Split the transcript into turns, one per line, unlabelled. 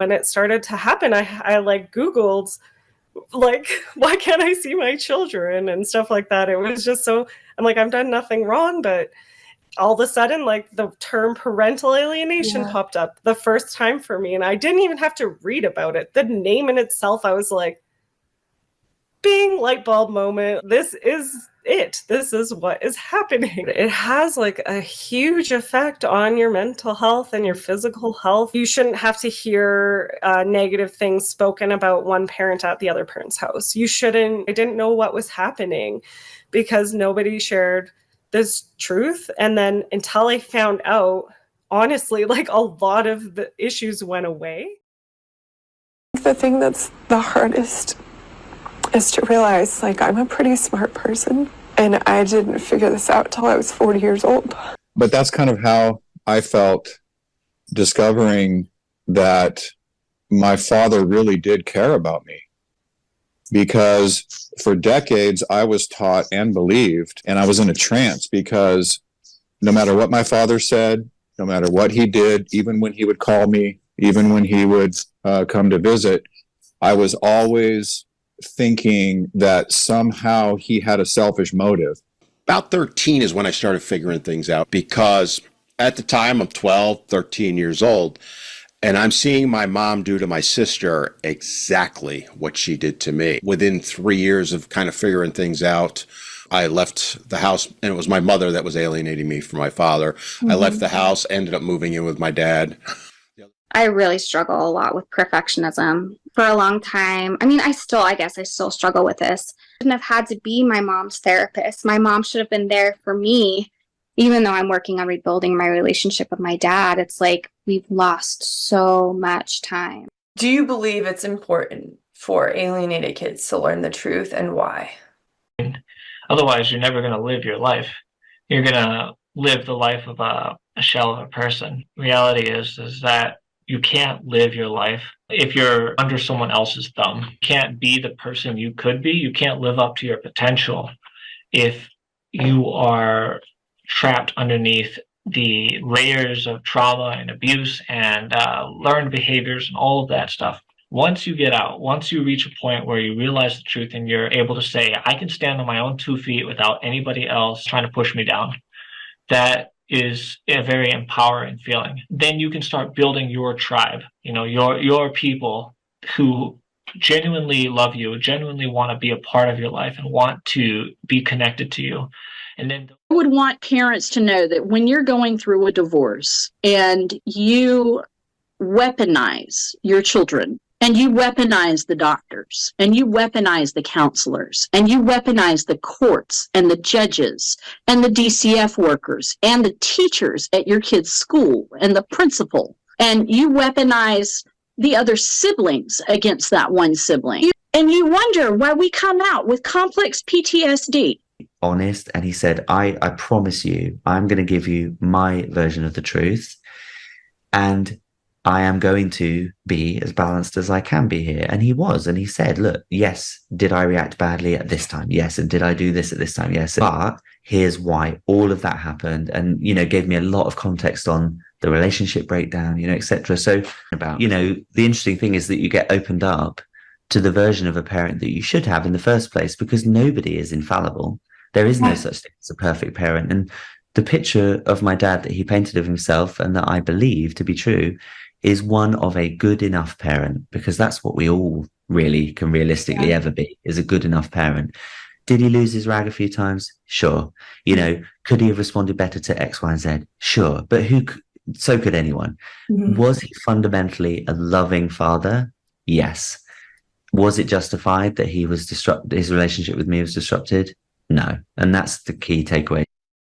When it started to happen, I like Googled, like, why can't I see my children and stuff like that. It was just so, I'm like, I've done nothing wrong, but all of a sudden, like, the term parental alienation popped up the first time for me, and I didn't even have to read about it. The name in itself, I was like, bing, light bulb moment. This is it. This is what is happening. It has like a huge effect on your mental health and your physical health. You shouldn't have to hear negative things spoken about one parent at the other parent's house. You shouldn't. I didn't know what was happening because nobody shared this truth. And then until I found out, honestly, like, a lot of the issues went away.
The thing that's the hardest is to realize, like, I'm a pretty smart person, and I didn't figure this out till I was 40 years old.
But that's kind of how I felt discovering that my father really did care about me. Because for decades, I was taught and believed, and I was in a trance, because no matter what my father said, no matter what he did, even when he would call me, even when he would come to visit, I was always thinking that somehow he had a selfish motive.
About 13 is when I started figuring things out, because at the time I'm 12, 13 years old, and I'm seeing my mom do to my sister exactly what she did to me. Within 3 years of kind of figuring things out, I left the house, and it was my mother that was alienating me from my father. I left the house, ended up moving in with my dad.
I really struggle a lot with perfectionism for a long time. I mean, I guess I still struggle with this. I shouldn't have had to be my mom's therapist. My mom should have been there for me, even though I'm working on rebuilding my relationship with my dad. It's like we've lost so much time.
Do you believe it's important for alienated kids to learn the truth, and why?
Otherwise, you're never going to live your life. You're going to live the life of a shell of a person. Reality is that you can't live your life if you're under someone else's thumb. You can't be the person you could be. You can't live up to your potential if you are trapped underneath the layers of trauma and abuse and learned behaviors and all of that stuff. Once you get out, once you reach a point where you realize the truth and you're able to say, I can stand on my own 2 feet without anybody else trying to push me down, that is a very empowering feeling. Then you can start building your tribe, your people who genuinely love you, genuinely want to be a part of your life and want to be connected to you. And then
I would want parents to know that when you're going through a divorce and you weaponize your children, and you weaponize the doctors, and you weaponize the counselors, and you weaponize the courts and the judges and the DCF workers and the teachers at your kid's school and the principal, and you weaponize the other siblings against that one sibling. And you wonder why we come out with complex PTSD.
Honest, and he said, I promise you, I'm going to give you my version of the truth, and I am going to be as balanced as I can be here. And he was, and he said, look, yes, did I react badly at this time? Yes. And did I do this at this time? Yes. But here's why all of that happened. And, gave me a lot of context on the relationship breakdown, etc. So the interesting thing is that you get opened up to the version of a parent that you should have in the first place, because nobody is infallible. There is no such thing as a perfect parent. And the picture of my dad that he painted of himself, and that I believe to be true, is one of a good enough parent, because that's what we all really can realistically ever be, is a good enough parent. Did he lose his rag a few times? Sure. Could he have responded better to X, Y, and Z? Sure. But so could anyone. Was he fundamentally a loving father? Yes. Was it justified that he was his relationship with me was disrupted? No. And that's the key takeaway.